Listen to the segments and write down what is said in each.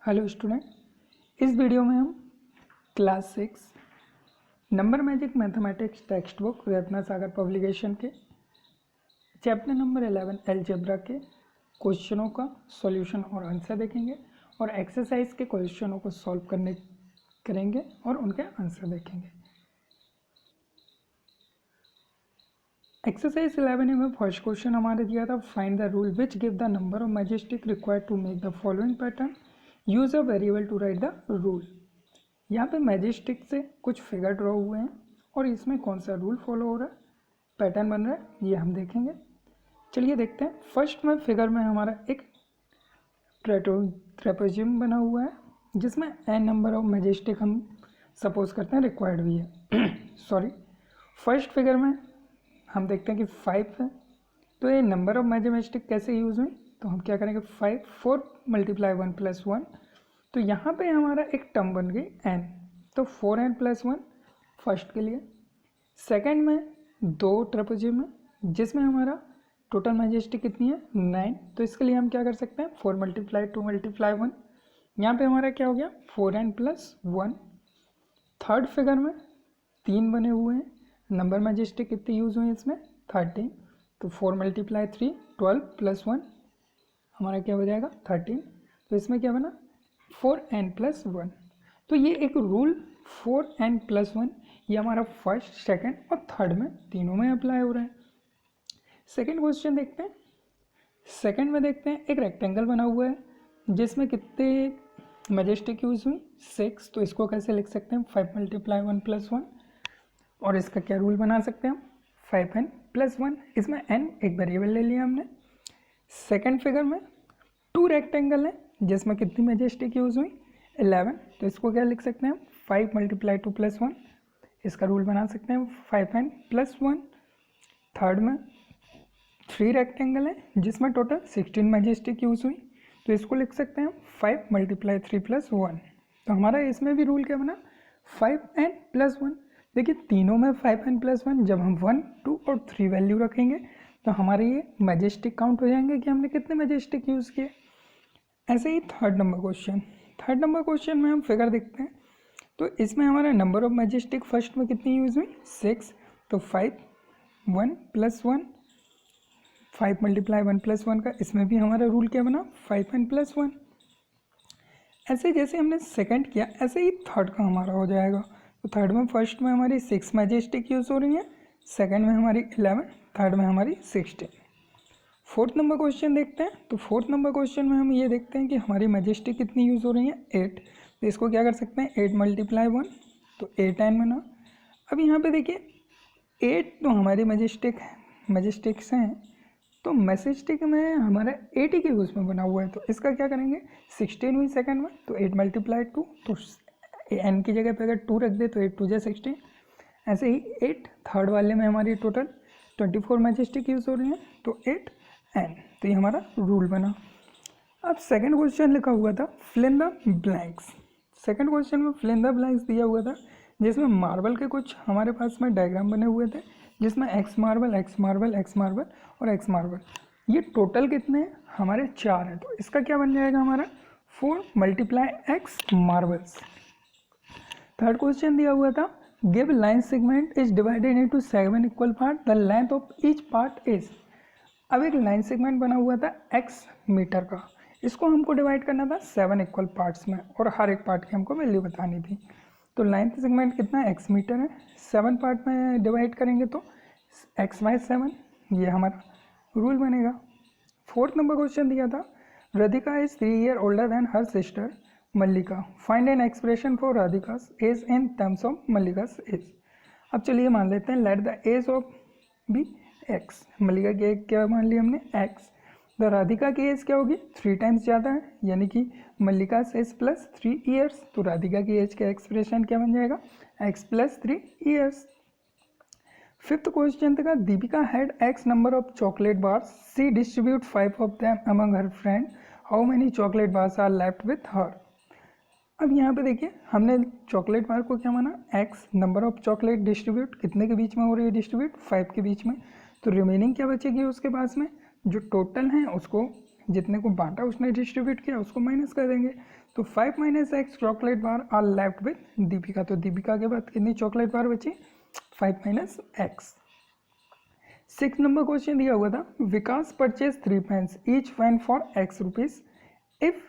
Hello student, इस video में हम class 6 number magic mathematics text book Ratna Sagar publication के चैप्टर नंबर 11 अलजेब्रा के क्वेश्चनों का सॉल्यूशन और आंसर देखेंगे और एक्सरसाइज के क्वेश्चनों को सॉल्व करेंगे और उनके आंसर देखेंगे। एक्सरसाइज 11 में फर्स्ट क्वेश्चन हमारे दिया था, find the rule which give the number of matchsticks required to make the following pattern, use a variable to write the rule. यहाँ पे मैजिस्टिक से कुछ फिगर ड्रॉ हुए हैं और इसमें कौन सा रूल फॉलो हो रहा है, पैटर्न बन रहा है, ये हम देखेंगे। चलिए देखते हैं। फर्स्ट में फिगर में हमारा एक ट्रेपेजियम बना हुआ है जिसमें n नंबर ऑफ मैजिस्टिक हम सपोज करते हैं रिक्वायर्ड भी है सॉरी। फर्स्ट फिगर में हम देखते हैं कि 5 है, तो ये नंबर ऑफ मैजिस्टिक कैसे यूज़ हुई, तो हम क्या करेंगे 5 4 × 1 + 1, तो यहाँ पे हमारा एक टर्म बन गई n, तो 4n + 1 फर्स्ट के लिए। सेकंड में 2 ट्रेपेजियम है जिसमें हमारा टोटल मैजिस्टिक कितनी है 9, तो इसके लिए हम क्या कर सकते हैं 4 × 2 × 1, यहाँ पे हमारा क्या हो गया 4n + 1। थर्ड फिगर में 3 बने हुए हैं, नंबर मैजिस्टिक कितनी यूज़ हुई इसमें 13, तो 4 × 3 12 + 1 हमारा क्या हो जाएगा 13, तो इसमें क्या बना 4n + 1। तो ये एक रूल 4n + 1 ये हमारा फर्स्ट सेकंड और थर्ड में तीनों में अप्लाई हो रहा है। सेकंड क्वेश्चन देखते हैं। सेकंड में देखते हैं एक रेक्टेंगल बना हुआ है जिसमें कितने मैजिस्टिक यूज़ हुई 6, तो इसको कैसे लिख सकते हैं 5 × 1 + 1, और इसका क्या रूल बना सकते हैं हम 5n + 1, इसमें n एक वेरिएबल ले लिया हमने। सेकंड फिगर में 2 रेक्टेंगल है जिसमें कितनी मैजिस्टिक यूज़ हुई 11, तो इसको क्या लिख सकते हैं 5 × 2 + 1, इसका रूल बना सकते हैं 5n + 1। थर्ड में 3 रेक्टेंगल है जिसमें टोटल 16 मैजिस्टिक यूज़ हुई, तो इसको लिख सकते हैं 5 × 3 + 1, तो हमारा इसमें भी रूल क्या बना 5n + 1। देखिए तीनों में 5n + 1, जब हम 1 2 और 3 वैल्यू रखेंगे तो हमारे ये मैजिस्टिक काउंट हो जाएंगे कि हमने कितने मैजिस्टिक यूज़ किए। ऐसे ही थर्ड नंबर क्वेश्चन में हम फिगर देखते हैं, तो इसमें हमारा नंबर ऑफ मैजिस्टिक फर्स्ट में कितनी यूज़ हुई 6, तो 5 1 + 1 5 × 1 + 1 का इसमें भी हमारा रूल क्या बना 5n + 1। ऐसे जैसे हमने सेकंड किया ऐसे ही थर्ड का हमारा हो जाएगा, तो थर्ड में फर्स्ट में हमारी 6 मैजिस्टिक यूज़ हो रही है, सेकंड में हमारी 11, थर्ड में हमारी 16। फोर्थ नंबर क्वेश्चन देखते हैं, तो फोर्थ नंबर क्वेश्चन में हम ये देखते हैं कि हमारी मैजिस्टिक कितनी यूज़ हो रही है 8, तो इसको क्या कर सकते हैं 8 × 1, तो 8n बना। अब यहाँ पे देखिए 8 तो हमारी मैजिस्टिक्स हैं, तो मैजिस्टिक में हमारा 80 के यूज़ में बना हुआ है, तो इसका क्या करेंगे 16 हुई सेकंड में, तो 8 × 2, तो n की जगह पे अगर 2 रख दे तो 8 2 × 16। ऐसे ही 8 थर्ड वाले में हमारी टोटल 24 मैजिस्टिक यूज़ हो रही हैं, तो 8n, तो ये हमारा रूल बना। अब सेकंड क्वेश्चन लिखा हुआ था fill in the blanks. Second question में फिल इन द ब्लैंक्स दिया हुआ था जिसमें मार्बल के कुछ हमारे पास में डायग्राम बने हुए थे जिसमें x marble x marble x marble और x मार्बल, ये टोटल कितने हैं हमारे 4 हैं, तो इसका क्या बन जाएगा हमारा 4 × x मार्बल्स। थर्ड क्वेश्चन दिया हुआ था give line segment is divided into 7 equal part, the length of each part is. अब एक लाइन सेगमेंट बना हुआ था x मीटर का, इसको हमको डिवाइड करना था 7 इक्वल पार्ट्स में और हर एक पार्ट की हमको वैल्यू बतानी थी। तो लाइन सेगमेंट कितना है x मीटर है, 7 पार्ट में डिवाइड करेंगे तो x/7, ये हमारा रूल बनेगा। फोर्थ नंबर क्वेश्चन दिया था Radhika is 3 year older than her sister Mallika, find an expression for Radhika's age in terms of Mallika's age. अब चलिए मान लेते हैं let the age of be x, Mallika की एज क्या मान ली हमने x, तो राधिका की एज क्या होगी 3 टाइम्स ज़्यादा है, यानी कि मल्लिका एज +3 ईयर्स, तो राधिका की एज का एक्सप्रेशन क्या बन जाएगा x + 3 ईयर्स। फिफ्थ क्वेश्चन था Deepika had x number of chocolate bars, she distribute 5 of them among her friend, how many chocolate bars are left with her. अब यहाँ पे देखिए हमने चॉकलेट बार को क्या माना x number of chocolate distribute कितने के बीच में हो रही है डिस्ट्रीब्यूट 5 के बीच में, तो रिमेनिंग क्या बचेगी उसके पास में जो टोटल है उसको जितने को बांटा उसने डिस्ट्रीब्यूट किया उसको माइनस कर देंगे। तो 5 - x chocolate bar are left with Deepika. तो दीपिका के बाद कितनी चॉकलेट बार बची? 5 - x। 6 नंबर क्वेश्चन दिया हुआ था, Vikas purchase 3 pens, each pen for x rupees. If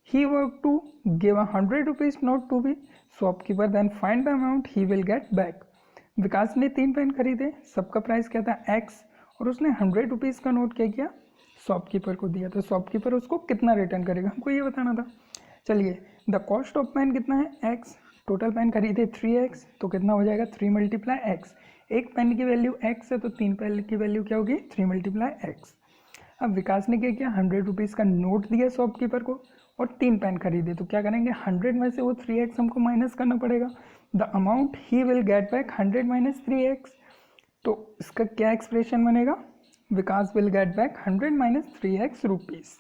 he were to give 100 rupees note to the shopkeeper, then find the amount he will get back। विकास ने 3 pen खरीदे, सबका price क्या था x, और उसने 100 रुपीज़ का नोट क्या किया, शॉपकीपर को दिया। तो शॉपकीपर उसको कितना रिटर्न करेगा, हमको ये बताना था। चलिए, द कॉस्ट ऑफ पेन कितना है x, टोटल पेन खरीदे 3x, तो कितना हो जाएगा 3 × x। एक पेन की वैल्यू x है तो 3 पेन की वैल्यू क्या होगी 3 × x। अब विकास ने क्या किया, 100 रुपीज़ का नोट दिया शॉपकीपर को और 3 पेन खरीदे। तो क्या करेंगे, 100 में से वो 3x हमको माइनस करना पड़ेगा। The amount he will get back 100 - 3x। तो इसका क्या एक्सप्रेशन बनेगा, Vikas will get back 100 - 3x rupees.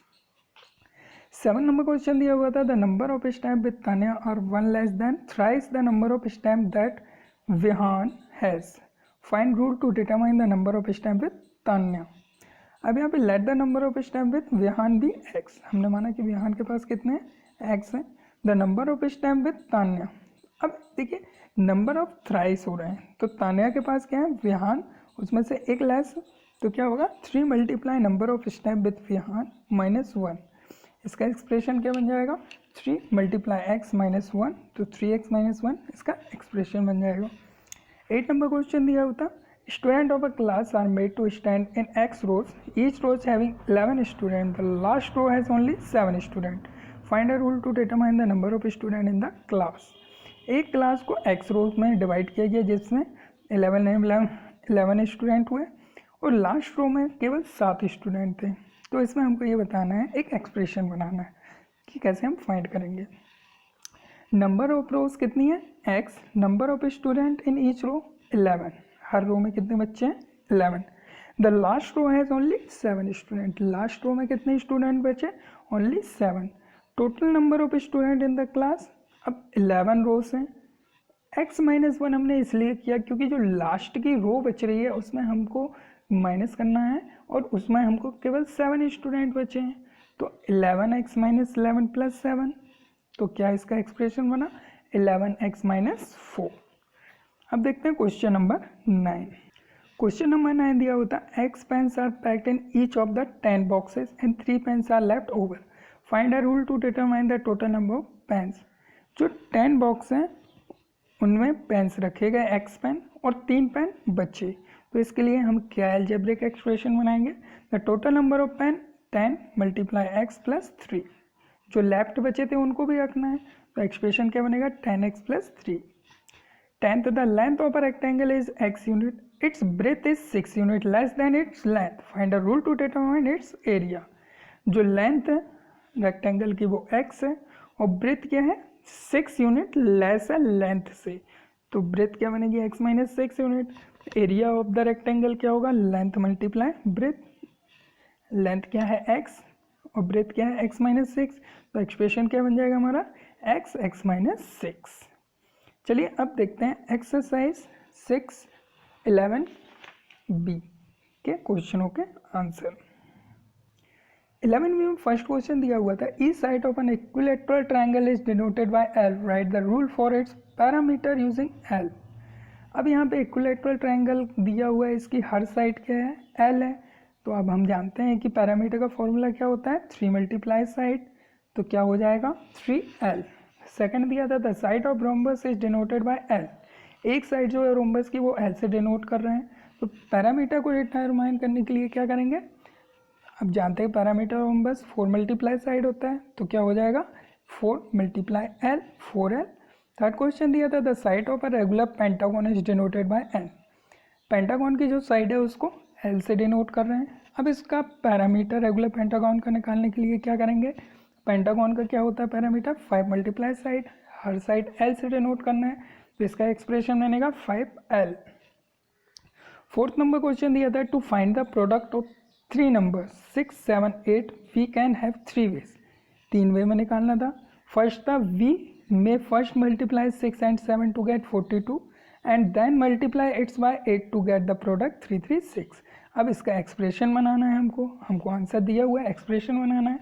7 number question दिया हुआ था, the number of stamp with Tanya are 1 less than thrice the number of stamp that Vihaan has. Find rule to determine the number of stamp with Tanya. अब यहाँ पे let the number of stamp with Vihaan B x। हमने माना कि विहान के पास कितने x हैं। The number of stamp with Tanya, अब देखिए नंबर ऑफ थ्राइस हो रहे हैं, तो तान्या के पास क्या है विहान, उसमें से एक लेस, तो क्या होगा 3 × number of stamp with Vihan -1। इसका एक्सप्रेशन क्या बन जाएगा 3 × x -1, तो 3x - 1 इसका एक्सप्रेशन बन जाएगा। 8 नंबर क्वेश्चन दिया होता, students of a class are made to stand in x rows, each row having 11 students, the last row has only 7 students। find a rule to determine the number of students in the class। एक class को x रोज में divide किया गया जिसमें 11 student हुए और last row में केवल 7 स्टूडेंट थे। तो इसमें हमको ये बताना है, एक एक्सप्रेशन बनाना है कि कैसे हम फाइंड करेंगे। नंबर ऑफ रोज कितनी है x, number of student in each row 11, हर रो में कितने बच्चे हैं 11। The last row has only 7 student, last row में कितने स्टूडेंट बचे only 7। Total number of student in the class, अब 11 रोज हैं। x - 1 हमने इसलिए किया क्योंकि जो लास्ट की रो बच रही है उसमें हमको माइनस करना है और उसमें हमको केवल 7 स्टूडेंट बचे हैं। तो 11x - 11 + 7, तो क्या इसका एक्सप्रेशन बना 11x - 4। अब देखते हैं क्वेश्चन नंबर 9। क्वेश्चन नंबर 9 दिया होता है, x pens are packed in each of the 10 boxes and 3 pens are left over. Find a rule to determine the total number of pens. जो 10 बॉक्स हैं उनमें पेन्स रखे गए x पेन और 3 pen बचे, तो इसके लिए हम क्या अलजेब्रिक एक्सप्रेशन बनाएंगे, the total number of pen 10 × x + 3। जो लेफ्ट बचे थे उनको भी रखना है, तो एक्सप्रेशन क्या बनेगा 10x + 3। 10th, the length of a rectangle is x unit, its breadth is 6 unit less than its length। find a rule to determine its area। जो लेंथ है रेक्टेंगल की वो x है और ब्रेथ क्या है 6 यूनिट लेस है length से, तो ब्रेथ क्या बनेगी x - 6 unit. Area of the rectangle क्या होगा लेंथ × ब्रेथ, लेंथ क्या है x और ब्रेथ क्या है x - 6, तो एक्सप्रेशन क्या बन जाएगा हमारा x - 6। चलिए अब देखते हैं एक्सरसाइज 6(11)(b) के क्वेश्चनों के आंसर। 11 में फर्स्ट क्वेश्चन दिया हुआ था, each side of an equilateral triangle is denoted by L, write the rule for its perimeter using L। अब यहाँ पे इक्विलैटरल ट्रायंगल दिया हुआ है, इसकी हर साइड क्या है L है, तो अब हम जानते हैं कि पैरामीटर का फॉर्मूला क्या होता है 3 × साइड, तो क्या हो जाएगा 3L। सेकंड दिया था the side of rhombus is denoted by L, एक साइड जो है रोम्बस की वो L से डिनोट कर रहे हैं, तो पैरामीटर को डिटरमाइन करने के लिए क्या करेंगे, अब जानते हैं पैरामीटर रोम्बस 4 × साइड होता है, तो क्या हो जाएगा 4 × L 4L। थर्ड क्वेश्चन दिया था the side of a regular pentagon is denoted bye N, pentagon की जो साइड है उसको L से डिनोट कर रहे हैं। अब इसका पैरामीटर रेगुलर पेंटागन का निकालने के लिए क्या करेंगे, पेंटागन का क्या होता है पैरामीटर 5 × साइड, हर साइड L से डिनोट करना है, तो इसका एक्सप्रेशन बनेगा 5L। फोर्थ नंबर क्वेश्चन दिया था to find the product of 3 numbers 6, 7, 8 we can have 3 ways, 3 way में निकालना था। फर्स्ट था we may first multiply 6 and 7 to get 42 and then multiply its by 8 to get the product 336। अब इसका expression बनाना है, हमको आंसर दिया हुआ है, एक्सप्रेशन बनाना है।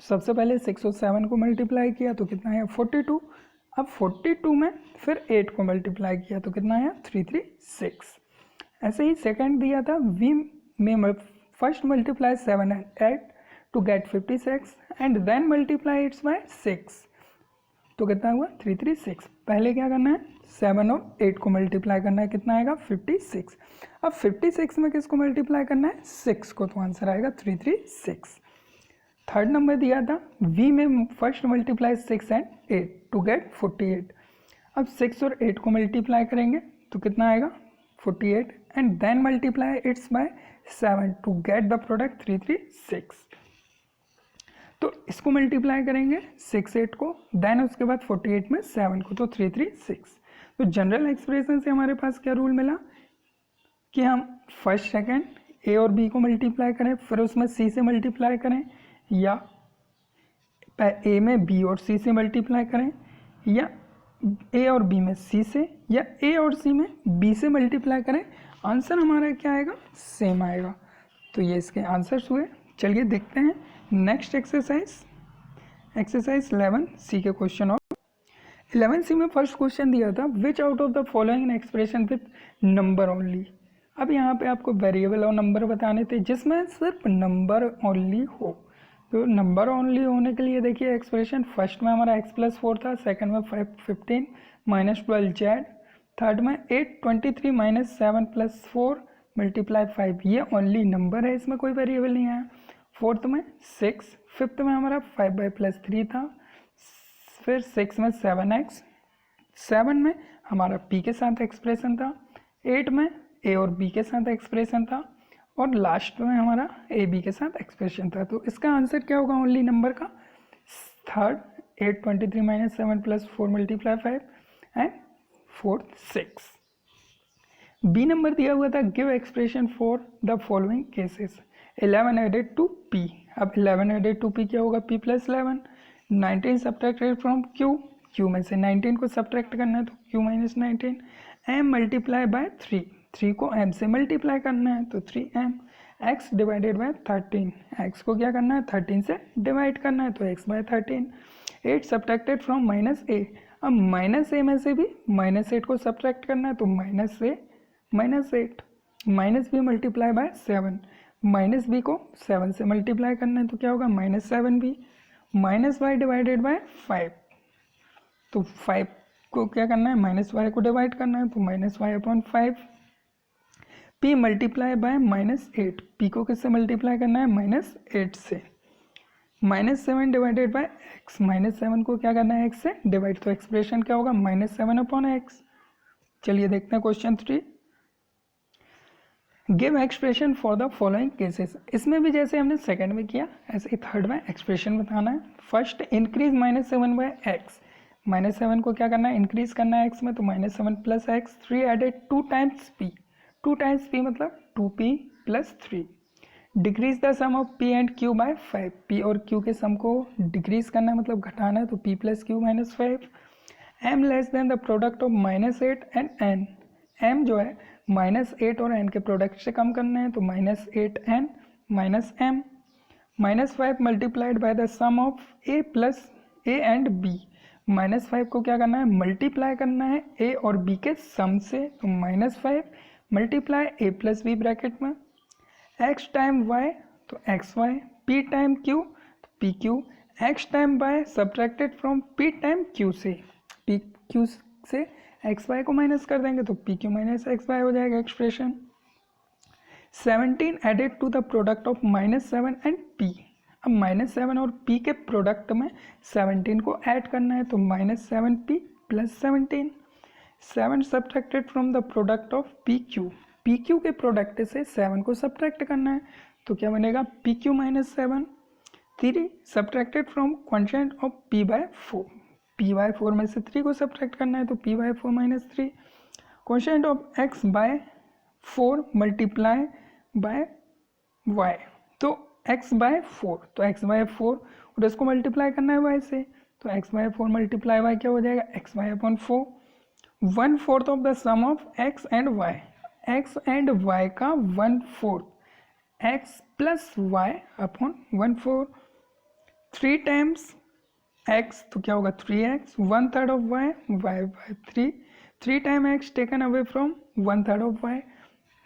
सबसे पहले 6 और 7 को मल्टीप्लाई किया तो कितना आया 42। अब 42 में फिर 8 को मल्टीप्लाई किया तो कितना आया 336। ऐसे ही सेकंड दिया था we may first multiply 7 and 8 to get 56 and then multiply its by 6 तो कितना हुआ 336। पहले क्या करना है 7 और 8 को मल्टीप्लाई करना है, कितना आएगा 56। अब 56 में किसको मल्टीप्लाई करना है 6 को, तो आंसर आएगा 336। थर्ड नंबर दिया था v may first multiply 6 and 8 to get 48। अब 6 और 8 को मल्टीप्लाई करेंगे तो कितना आएगा 48 and then multiply its by 7 to get the product 336। तो इसको मल्टीप्लाई करेंगे 6 8 को, देन उसके बाद 48 में 7 को, तो 336। तो जनरल एक्सप्रेशन से हमारे पास क्या रूल मिला कि हम फर्स्ट सेकंड ए और बी को मल्टीप्लाई करें, फिर उसमें सी से मल्टीप्लाई करें, या ए में बी और सी से मल्टीप्लाई करें, या ए और बी में सी से, या ए और सी में बी से मल्टीप्लाई करें। आंसर हमारा क्या आएगा सेम आएगा। तो ये इसके आंसर्स हुए। चलिए देखते हैं नेक्स्ट एक्सरसाइज 11 सी के क्वेश्चन। और 11 सी में फर्स्ट क्वेश्चन दिया था विच out of the following expression with number only. अब यहाँ पे आपको वेरिएबल और नंबर बताने थे जिसमें सिर्फ नंबर ओनली हो। तो नंबर ओनली होने के लिए देखिए एक्सप्रेशन, फर्स्ट में हमारा x+4 था, सेकंड में 15 -12 z, थर्ड में 8 23 -7 + 4 × 5, ये ओनली नंबर है, इसमें कोई वेरिएबल नहीं आया। फोर्थ में 6, फिफ्थ में हमारा 5y + 3 था, फिर 6 में 7x, 7 में हमारा p के साथ एक्सप्रेशन था, 8 में a और b के साथ एक्सप्रेशन था, और लास्ट में हमारा ए बी के साथ एक्सप्रेशन था। तो इसका आंसर क्या होगा ओनली नंबर का, third 8 23 -7 + 4 × 5 and fourth 6। B number दिया हुआ था give expression for the following cases 11 added to पी। अब 11 एडेड टू पी क्या होगा p + 11, 19 subtracted from q, q में से 19 को सब्ट्रैक्ट करना है तो q - 19, m मल्टीप्लाई बाय 3 को m से मल्टीप्लाई करना है तो 3m, x divided by 13, x को क्या करना है 13 से डिवाइड करना है तो x by 13, 8 subtracted from -a। अब -a में से भी -8 को सब्ट्रैक्ट करना है तो -a -8, -b multiply by 7, -b को 7 से मल्टीप्लाई करना है तो क्या होगा -7b, -y डिवाइडेड बाय 5, तो 5 को क्या करना है -y को डिवाइड करना है तो -y/5, p multiply by -8, p को किससे मल्टीप्लाई करना है -8 से, -7 डिवाइडेड बाय x, -7 को क्या करना है x से डिवाइड, तो एक्सप्रेशन क्या होगा -7/x। चलिए देखते हैं question 3, give expression for the following cases. इसमें भी जैसे हमने सेकंड में किया ऐसे ही थर्ड में एक्सप्रेशन बताना है। फर्स्ट इंक्रीज -7/x, -7 को क्या करना है इंक्रीज करना है x में तो -7 + x, 3 added 2 times p, 2 times p मतलब 2p + 3, decrease the sum of p and q by 5, p और q के सम को डिक्रीज करना है मतलब घटाना है तो p + q - 5, m less than the product of -8 and n, m जो है -8 और n के प्रोडक्ट से कम करना है तो -8n - m, -5 multiplied by the sum of a and b, -5 को क्या करना है मल्टीप्लाई करना है a और b के सम से तो -5 मल्टीप्लाई a + b ब्रैकेट में, x टाइम y तो xy, p टाइम q तो pq, x time y subtracted from p time q से, pq से xy को माइनस कर देंगे तो pq - xy हो जाएगा expression. 17 added to the product of -7 and p, अब -7 और p के प्रोडक्ट में 17 को ऐड करना है तो -7p + 17, 7 subtracted from the product of pq के प्रोडक्ट से 7 को सब्ट्रैक्ट करना है तो क्या बनेगा pq - 7, 3 subtracted from quotient of p/4, p/4 में से 3 को सब्ट्रैक्ट करना है तो p/4 - 3, quotient of x/4 multiply by y, तो x/4 तो x/4 और इसको मल्टीप्लाई करना है y से तो x/4 मल्टीप्लाई y क्या हो जाएगा x/4, 1/4 of the sum of x and y, x and y का 1/4, x plus y upon 1/4, 3 times x तो क्या होगा 3x, 1/3 of y, y by 3, 3 time x taken away from 1/3 of y,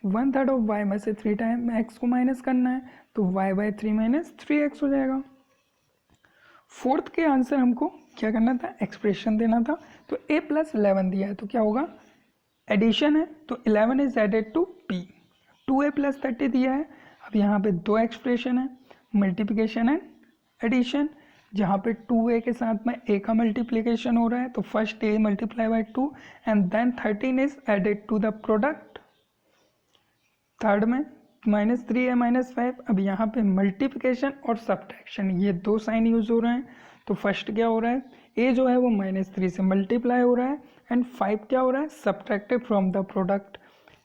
1/3 of y में से 3 time x को minus करना है तो वाई बाय 3 माइनस 3x हो जाएगा। फोर्थ के आंसर हमको क्या करना था, एक्सप्रेशन देना था, तो a प्लस 11 दिया है तो क्या होगा, एडिशन है तो 11 is added to p, 2a plus 30 दिया है। अब यहाँ पे दो एक्सप्रेशन है, मल्टीप्लिकेशन एंड एडिशन, जहाँ पे 2a के साथ में a का मल्टीप्लिकेशन हो रहा है तो first a multiply by 2 and then 13 is added to the product, third में -3a -5। अब यहाँ पे मल्टीप्लिकेशन और सब्ट्रैक्शन ये दो साइन यूज हो रहे हैं, तो फर्स्ट क्या हो रहा है, a जो है वो -3 से मल्टीप्लाई हो रहा है एंड 5 क्या हो रहा है, सब्ट्रैक्टेड फ्रॉम द प्रोडक्ट,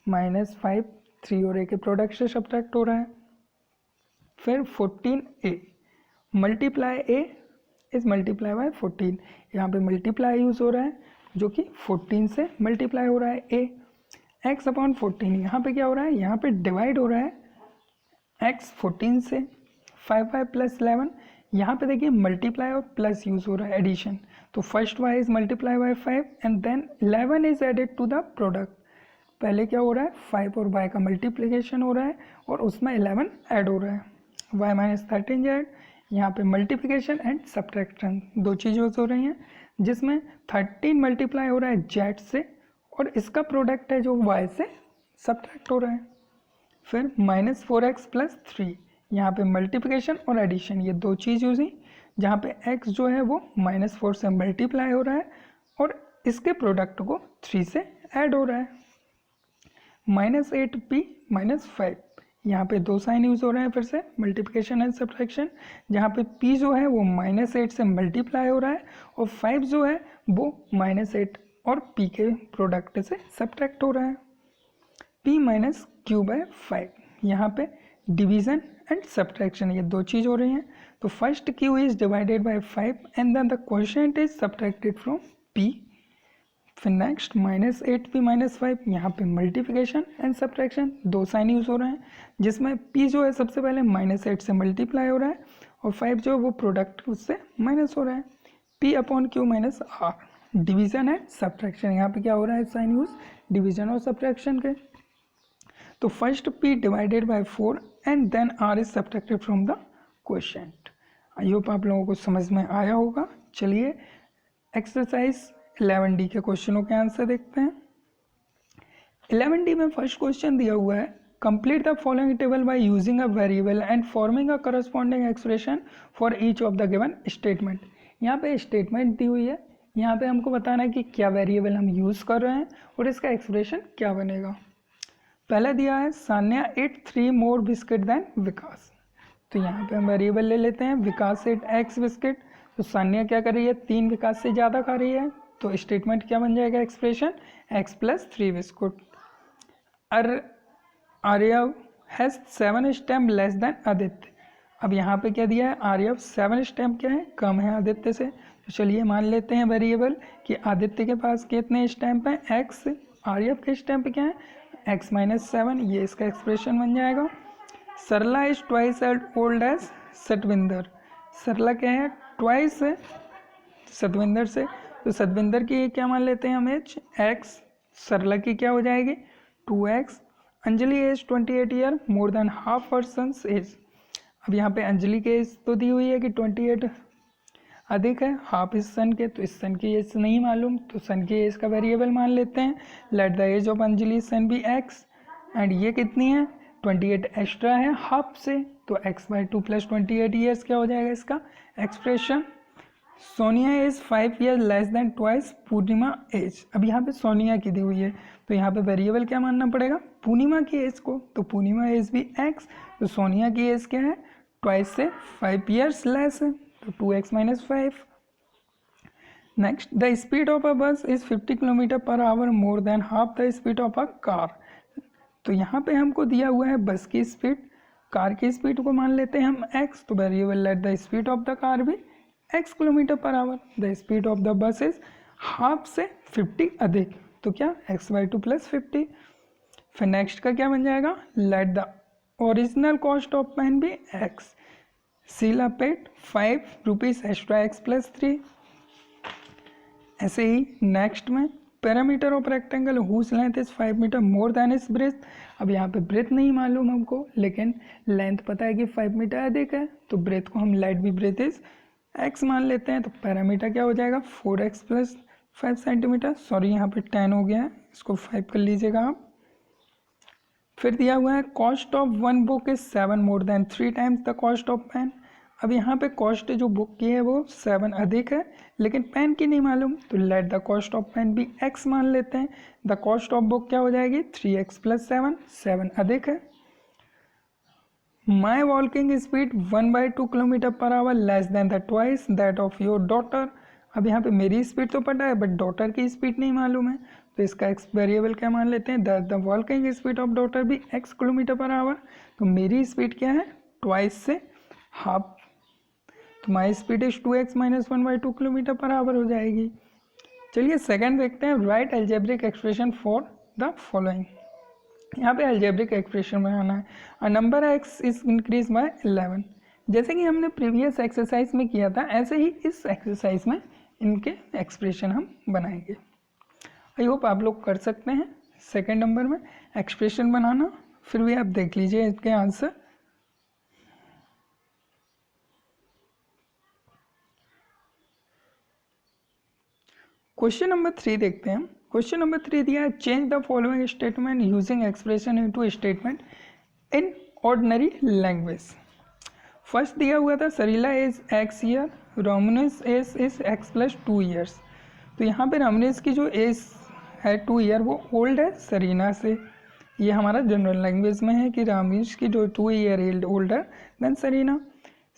-5 3 और a के प्रोडक्ट से सब्ट्रैक्ट हो रहा है। फिर 14a multiply a is multiply bye 14, यहाँ पे मल्टीप्लाई यूज हो रहा है जो कि 14 से मल्टीप्लाई हो रहा है a, x अपॉन 14, यहाँ पे क्या हो रहा है, यहाँ पे डिवाइड हो रहा है x 14 से, 5y प्लस 11, यहाँ पे देखिए मल्टीप्लाई और प्लस यूज हो रहा है एडिशन, तो first y is multiply by 5 and then 11 is added to the product, पहले क्या हो रहा है 5 और y का मल्टीप्लिकेशन हो रहा है और उसमें 11 ऐड हो रहा है, y माइनस 13 ऐड, यहाँ पे मल्टीप्लिकेशन एंड सब्ट्रैक्शन दो चीज़ यूज हो रही हैं, जिसमें 13 मल्टीप्लाई हो रहा है z से और इसका प्रोडक्ट है जो y से सब्ट्रैक्ट हो रहा है। फिर -4x प्लस 3, यहाँ पे मल्टीप्लिकेशन और एडिशन ये दो चीज़ यूज हुई, जहाँ पे x जो है वो -4 से मल्टीप्लाई हो रहा है और इसके प्रोडक्ट को 3 से ऐड हो रहा है। -8p -5, यहाँ पे दो साइन यूज हो रहे हैं फिर से मल्टीप्लिकेशन एंड सब्ट्रैक्शन, जहाँ पे p जो है वो -8 से मल्टीप्लाई हो रहा है और 5 जो है वो -8 और p के प्रोडक्ट से सब्ट्रैक्ट हो रहा है। p माइनस क्यू बाय 5, यहाँ पे डिवीजन एंड सब्ट्रैक्शन ये दो चीज़ हो रही हैं, तो first q is divided by 5 and then the quotient is subtracted from p। फिर नेक्स्ट -8p -5, यहाँ पे मल्टीप्लिकेशन एंड सब्ट्रैक्शन दो साइन यूज हो रहे हैं, जिसमें p जो है सबसे पहले -8 से मल्टीप्लाई हो रहा है और 5 जो है वो प्रोडक्ट उससे माइनस हो रहा है, p upon q minus r, division and subtraction, यहाँ पे क्या हो रहा है साइन यूज डिवीजन और सब्ट्रैक्शन के, तो first p divided by 4 and then r is subtracted from the quotient. I hope आप लोगों को समझ में आया होगा। चलिए एक्सरसाइज 11D के क्वेश्चनों के आंसर देखते हैं। 11D में फर्स्ट क्वेश्चन दिया हुआ है, complete the following table by using a variable and forming a corresponding expression for each of the given statement. यहाँ पे स्टेटमेंट दी हुई है, यहाँ पे हमको बताना है कि क्या वेरिएबल हम यूज़ कर रहे हैं और इसका एक्सप्रेशन क्या बनेगा। पहले दिया है सान्या एट 3 मोर बिस्किट देन विकास, तो यहाँ पे हम वेरिएबल ले लेते हैं विकास एट x बिस्किट, तो सान्या क्या कर रही है 3 विकास से ज़्यादा खा रही है, तो स्टेटमेंट क्या बन जाएगा expression x plus 3 biscuit. Aryav has 7 stamp less than Aditya, अब यहाँ पे क्या दिया है आर्यव 7 स्टेम क्या है कम है आदित्य से, तो चलिए मान लेते हैं वेरिएबल कि आदित्य के पास कितने स्टैम्प हैं x, आर्यव के स्टैम्प क्या है x माइनस 7, ये इसका एक्सप्रेशन बन जाएगा। Sarla is twice as old as Satvinder, Sarla क्या है ट्वाइस है सतविंदर से, तो सतविंदर की क्या मान लेते हैं हम एज x, सरला की क्या हो जाएगी 2x। Anjali age 28 year more than half her son's age, अब यहाँ पे अंजलि की एज तो दी हुई है कि 28 अधिक है हाफ इस सन के, तो इस सन की एज नहीं मालूम, तो सन की एज का वेरिएबल मान लेते हैं, let the age of Anjali son be x and ये कितनी है 28 एक्स्ट्रा है हाफ से, तो x/2 प्लस 28 ईयर्स क्या हो जाएगा इसका expression. Sonia age 5 year less than twice Purnima age, अब यहाँ पे सोनिया की दी हुई है तो यहाँ पे वेरिएबल क्या मानना पड़ेगा पूर्णिमा की एज को, तो पूर्णिमा एज भी x, तो सोनिया की एज क्या है ट्वाइस से 5 ईयर्स लेस है, तो 2x minus 5। Next the speed of a bus is 50 kilometre per hour more than half the speed of a car, तो यहाँ पे हमको दिया हुआ है बस की स्पीड, कार की स्पीड को मान लेते हैं हम x, तो variable let the speed of the car भी x kilometre per our, the speed of the bus is half से 50 अधिक, तो क्या x/2 प्लस 50। फिर नेक्स्ट का क्या बन जाएगा let the original cost of pen be x, Sheela paid 5 rupees extra x plus 3। ऐसे ही नेक्स्ट में perimeter of rectangle whose length is 5 metre more than is breadth. अब यहाँ पे ब्रेथ नहीं मालूम हमको, लेकिन लेंथ पता है कि 5 मीटर अधिक है, तो ब्रेथ को हम लाइट भी ब्रेथ इज एक्स मान लेते हैं। तो पैरामीटर क्या हो जाएगा 4x प्लस 5 सेंटीमीटर, सॉरी यहाँ पे 10 हो गया है, इसको 5 कर लीजिएगा आप। फिर दिया हुआ है cost of one book is 7 more than 3 times the cost of pen. अब यहाँ पे कॉस्ट जो बुक की है वो 7 अधिक है, लेकिन पेन की नहीं मालूम, तो let the cost of pen भी x मान लेते हैं। द कॉस्ट ऑफ बुक क्या हो जाएगी 3x प्लस 7 अधिक है। My walking speed 1/2 kilometre per hour less than the twice that of your daughter. अब यहाँ पे मेरी स्पीड तो पता है, बट डॉटर की स्पीड नहीं मालूम है, तो इसका x वेरिएबल क्या मान लेते हैं, that the walking speed of daughter भी x किलोमीटर पर आवर। तो मेरी स्पीड क्या है ट्वाइस से हाफ, तो my speed is 2x minus 1/2 kilometre per our हो जाएगी। चलिए सेकंड देखते हैं, right algebraic expression for the following. यहाँ पे एल्जेब्रिक एक्सप्रेशन बनाना है। A number x is increase by 11। जैसे कि हमने प्रीवियस एक्सरसाइज में किया था, ऐसे ही इस एक्सरसाइज में इनके एक्सप्रेशन हम बनाएंगे। आई होप आप लोग कर सकते हैं सेकंड नंबर में एक्सप्रेशन बनाना, फिर भी आप देख लीजिए इसके आंसर। क्वेश्चन नंबर 3 देखते हैं। क्वेश्चन नंबर 3 दिया है, change the following statement using expression into statement in ordinary language. First दिया हुआ था सरीला इज एक्स ईयर, रोमनेस age is x plus 2 years. तो यहाँ पे रोमनेस की जो एज है 2 ईयर वो ओल्ड है सरीना से। ये हमारा जनरल लैंग्वेज में है कि रोमनेस की जो 2 year older than Sarina.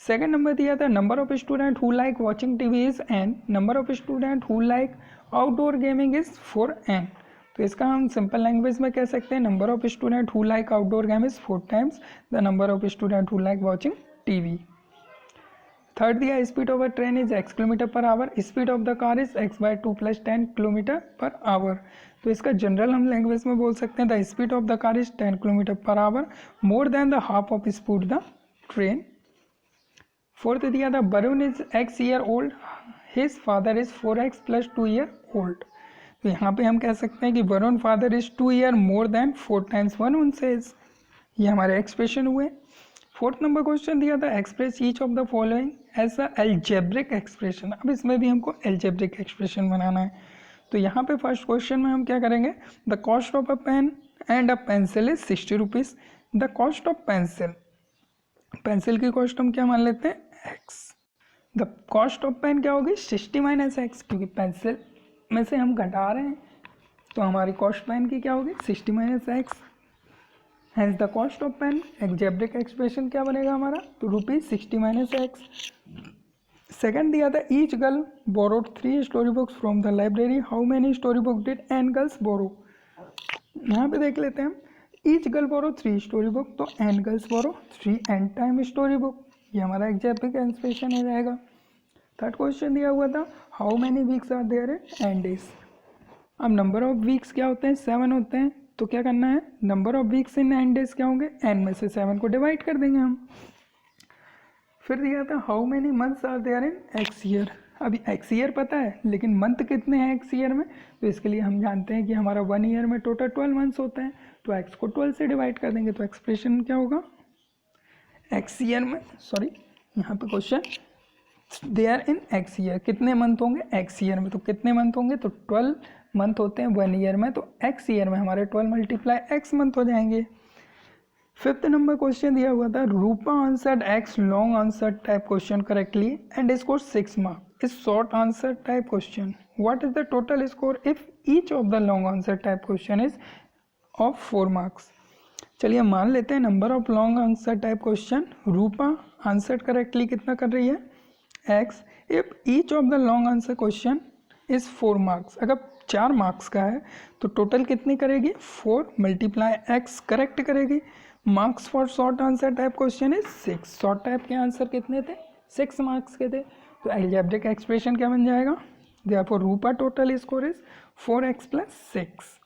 Second number दिया था number of student who like watching TV is n, number of student who like outdoor gaming is 4n। तो इसका हम सिंपल लैंग्वेज में कह सकते हैं number of student who like outdoor game is 4 times the number of student who like watching TV. Third दिया speed of a train is x kilometre per hour, speed of the car is x/2 plus 10 kilometre per hour. तो इसका general हम language में बोल सकते हैं the speed of the car is 10 kilometre per hour more than the half of speed the train. Fourth दिया था Varun is x year old, his father is 4x plus 2 year old. तो यहाँ पे हम कह सकते हैं कि Varun father is 2 year more than 4 times Varun ages. ये हमारे एक्सप्रेशन हुए। फोर्थ नंबर क्वेश्चन दिया था express each of the following as a algebraic expression. अब इसमें भी हमको एल्जेब्रिक एक्सप्रेशन बनाना है। तो यहाँ पे फर्स्ट क्वेश्चन में हम क्या करेंगे, the cost of a pen and a pencil is 60 rupees. The cost of pencil, pencil की कॉस्ट हम क्या मान लेते हैं x। The cost of pen क्या होगी 60 माइनस एक्स, क्योंकि पेंसिल में से हम घटा रहे हैं, तो हमारी कॉस्ट पेन की क्या होगी 60 minus x. Hence the cost of pen, algebraic expression क्या बनेगा हमारा, तो ₹60 माइनस एक्स। सेकेंड दिया था each girl borrowed 3 story books from the library, how many story book did n girls borrow. यहाँ पे देख लेते हैं, each girl borrow 3 story book, तो n girls borrow 3 n time story book. ये हमारा एग्जैम्पल का एक्सप्रेशन हो जाएगा। थर्ड क्वेश्चन दिया हुआ था how many weeks are there in n days. अब नंबर ऑफ वीक्स क्या होते हैं 7 होते हैं, तो क्या करना है number of weeks in n days क्या होंगे, एन में से 7 को डिवाइड कर देंगे हम। फिर दिया था how many months are there in x year. अभी एक्स ईयर पता है, लेकिन मंथ कितने हैं एक्स ईयर में, तो इसके लिए हम जानते हैं कि हमारा 1 ईयर में टोटल 12 मंथ्स होते हैं, तो एक्स को 12 से डिवाइड कर देंगे, तो एक्सप्रेशन क्या होगा एक्स ईयर में, सॉरी यहाँ पे question there in x year, कितने मंथ होंगे एक्स ईयर में, तो कितने मंथ होंगे, तो 12 मंथ होते हैं 1 ईयर में, तो एक्स ईयर में हमारे 12 मल्टीप्लाई एक्स मंथ हो जाएंगे। फिफ्थ नंबर क्वेश्चन दिया हुआ था Rupa answered x long answer type question correctly and score 6 marks is short answer type question, what is the total score if each of the long answer type question is of 4 marks. चलिए मान लेते हैं number of long answer type question Rupa answer correctly कितना कर रही है x, if each of the long answer question is 4 marks, अगर 4 marks का है तो टोटल कितनी करेगी 4 मल्टीप्लाई एक्स करेक्ट करेगी। Marks for short answer type question is 6, short type के आंसर कितने थे 6 मार्क्स के थे, तो एल्जेब्रिक एक्सप्रेशन क्या बन जाएगा, therefore Rupa total score is 4x plus 6।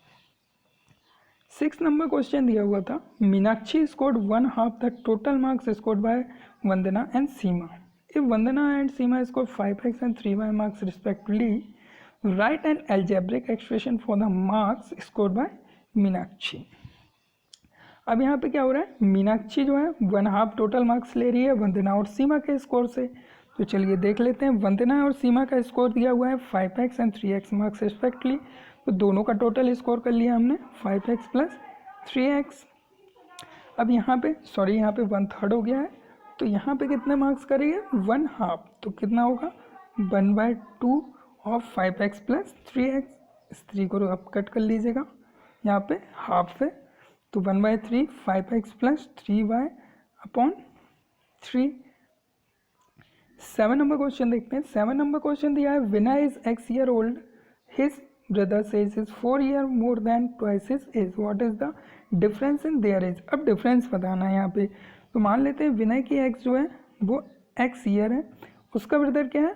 6 number question दिया हुआ था, Meenakshi scored 1/2 the total marks scored by Vandana and Seema. If Vandana and Seema scored 5x and 3y marks respectively, write an algebraic expression for the marks scored by Meenakshi. अब यहाँ पे क्या हो रहा है, मीनाक्षी जो है 1/2 टोटल मार्क्स ले रही है वंदना और सीमा के स्कोर से. तो चलिए देख लेते हैं. वंदना और सीमा का स्कोर दिया हुआ है 5x and 3x marks respectively. तो दोनों का टोटल स्कोर कर लिया हमने 5x प्लस 3x. अब यहाँ पे यहाँ पे 1/3 हो गया है. तो यहाँ पे कितने मार्क्स करेंगे, 1/2. तो कितना होगा 1/2 ऑफ 5x प्लस 3x. इस 3 को अब कट कर लीजिएगा, यहाँ पे हाफ है. तो 1/3 5x plus 3y upon 3. 7 number question देखते हैं. 7 नंबर क्वेश्चन दिया है, Vinay is x year old, his brother's age is 4 year more than twice his age. What is the difference in their age. अब डिफरेंस बताना है यहाँ पे. तो मान लेते हैं विनय की x जो है वो x ईयर है, उसका ब्रदर क्या है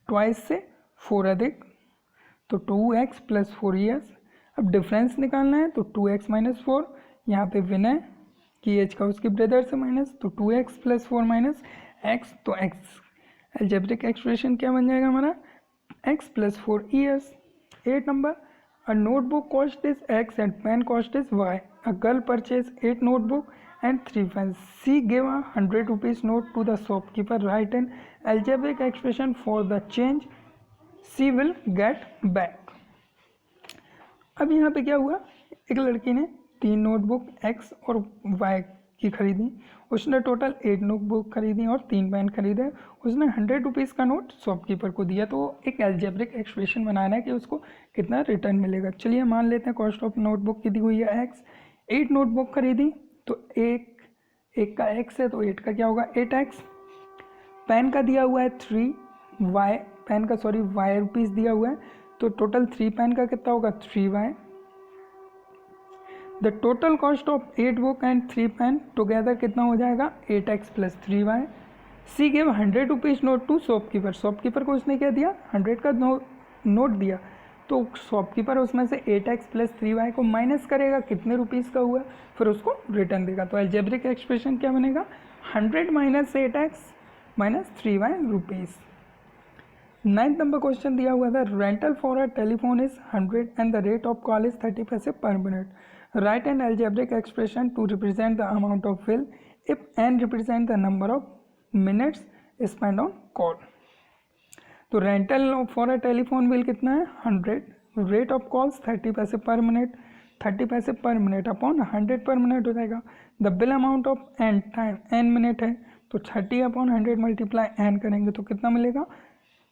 ट्वाइस से 4 अधिक, तो 2x प्लस 4 ईयर्स. अब डिफरेंस निकालना है तो 2x माइनस 4. यहाँ पे विनय की एज का उसके ब्रदर से माइनस, तो 2x प्लस 4 माइनस x, तो x अलजेब्रिक एक्सप्रेशन क्या बन जाएगा हमारा, x plus 4 years. 8 number, a notebook cost is x and pen cost is y. A girl purchase 8 notebook and 3 pens. She gave a 100 rupees note to the shopkeeper. Write an algebraic expression for the change she will get back. अब यहाँ पे क्या हुआ, एक लड़की ने 3 notebook x और y की खरीदी. उसने टोटल 8 नोटबुक खरीदी और 3 पेन खरीदे. उसने 100 रुपीज़ का नोट शॉपकीपर को दिया. तो एक एल्जेब्रिक एक्सप्रेशन बनाना है कि उसको कितना रिटर्न मिलेगा. चलिए मान लेते हैं कॉस्ट ऑफ नोटबुक की दी हुई है x. 8 नोटबुक खरीदी तो एक का x है, तो 8 का क्या होगा 8x. पेन का दिया हुआ है 3y, पेन का y रुपीज़ दिया हुआ है, तो टोटल 3 पेन का कितना होगा 3y. The total cost of 8 book and 3 pen together कितना हो जाएगा 8x plus 3y. She gave 100 rupees note to shopkeeper. Shopkeeper को उसने क्या दिया 100 का नोट दिया. तो शॉपकीपर उसमें से 8x प्लस 3y को माइनस करेगा, कितने रुपीज़ का हुआ, फिर उसको रिटर्न देगा. तो अलजेब्रिक एक्सप्रेशन क्या बनेगा 100 minus 8x minus 3y rupees. 9th number question दिया हुआ था, rental for a telephone is 100 and the rate of call is 30 paise per minute. Write an algebraic expression to represent the amount of bill if n represent the number of minutes spend on call. तो rental for a telephone bill कितना है 100, rate of calls 30 paise per minute, 30 paise per minute upon 100 पर minute हो जाएगा. The bill amount of n time n minute है, तो 30 upon 100 multiply N करेंगे तो कितना मिलेगा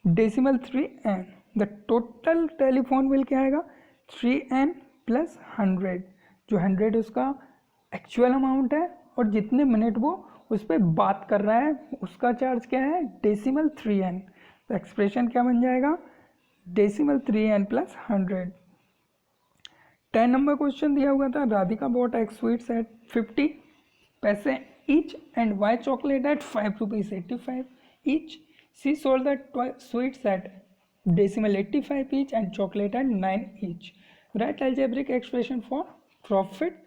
decimal 3n. The total telephone bill क्या आएगा 3n प्लस 100, जो 100 उसका एक्चुअल अमाउंट है और जितने मिनट वो उस पर बात कर रहा है उसका चार्ज क्या है डेसिमल 3n. तो एक्सप्रेशन क्या बन जाएगा decimal 3n plus 100. 10 number question दिया हुआ था, Radhika bought x sweets at 50 paise each and y chocolate at 5 rupees 85 each. She sold the sweets at decimal 85 each and chocolate at 9 each. Write algebraic expression for profit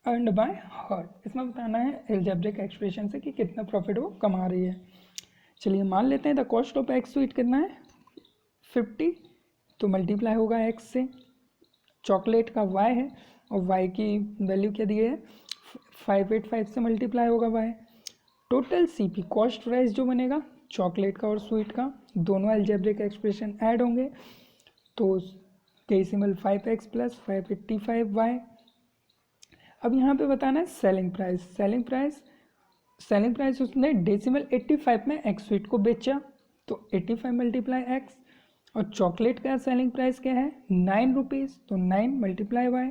earned by her. इसमें बताना है algebraic expression से कि कितना profit वो कमा रही है. चलिए मान लेते हैं the cost of x sweet कितना है 50, तो मल्टीप्लाई होगा x से. चॉकलेट का y है और y की वैल्यू क्या दी है 585 से मल्टीप्लाई होगा y. Total CP cost price जो बनेगा चॉकलेट का और स्वीट का, दोनों अलजेब्रिक एक्सप्रेशन ऐड होंगे तो डेसिमल 5x प्लस 585y. अब यहाँ पे बताना है सेलिंग प्राइस. सेलिंग प्राइस उसने डेसिमल 85 में एक्स स्वीट को बेचा, तो 85 मल्टीप्लाई एक्स. और चॉकलेट का सेलिंग प्राइस क्या है 9 रुपीज़, तो 9 मल्टीप्लाई वाई.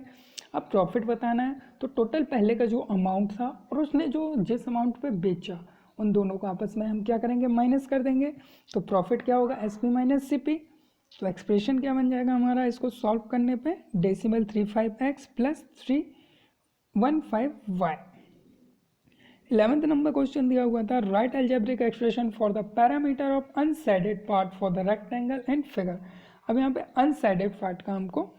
अब प्रॉफिट बताना है तो टोटल पहले का जो अमाउंट था और उसने जो जिस अमाउंट पे बेचा उन दोनों को आपस में हम क्या करेंगे माइनस कर देंगे. तो प्रॉफिट क्या होगा SP माइनस CP. तो एक्सप्रेशन क्या बन जाएगा हमारा इसको सॉल्व करने पे decimal 35x plus 315y. 11th number question दिया हुआ था, write algebraic expression for the perimeter of unshaded part for the rectangle and figure. अब यहाँ पे अनसाइडेड पार्ट का हमको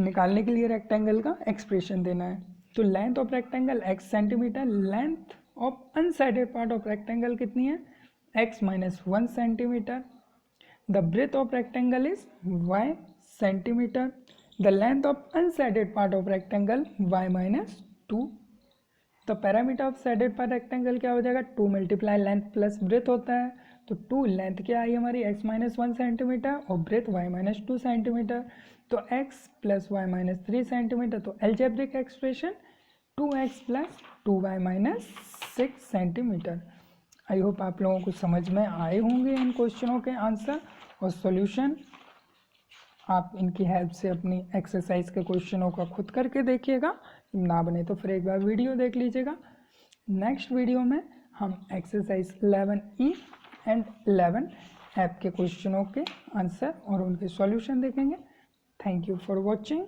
निकालने के लिए रेक्टेंगल का एक्सप्रेशन देना है। तो length of rectangle x centimetre, length of unshaded part of rectangle कितनी है x minus 1 centimetre, the breadth of rectangle is y centimetre, the length of unshaded part of rectangle y minus 2। तो perimeter of shaded part rectangle क्या हो जाएगा, 2 multiply length plus breadth होता है। तो 2 length क्या आई हमारी x माइनस 1 सेंटीमीटर और ब्रेथ y माइनस 2 सेंटीमीटर, तो x plus y minus 3 centimetre. तो algebraic expression 2x plus 2y minus 6 centimetre. I hope आप लोगों को समझ में आए होंगे इन क्वेश्चनों के आंसर और सॉल्यूशन। आप इनकी हेल्प से अपनी एक्सरसाइज के क्वेश्चनों का खुद करके देखिएगा, ना बने तो फिर एक बार वीडियो देख लीजिएगा। नेक्स्ट वीडियो में हम एक्सरसाइज 11E एंड 11F के क्वेश्चनों के आंसर और उनके सॉल्यूशन देखेंगे। Thank you for watching.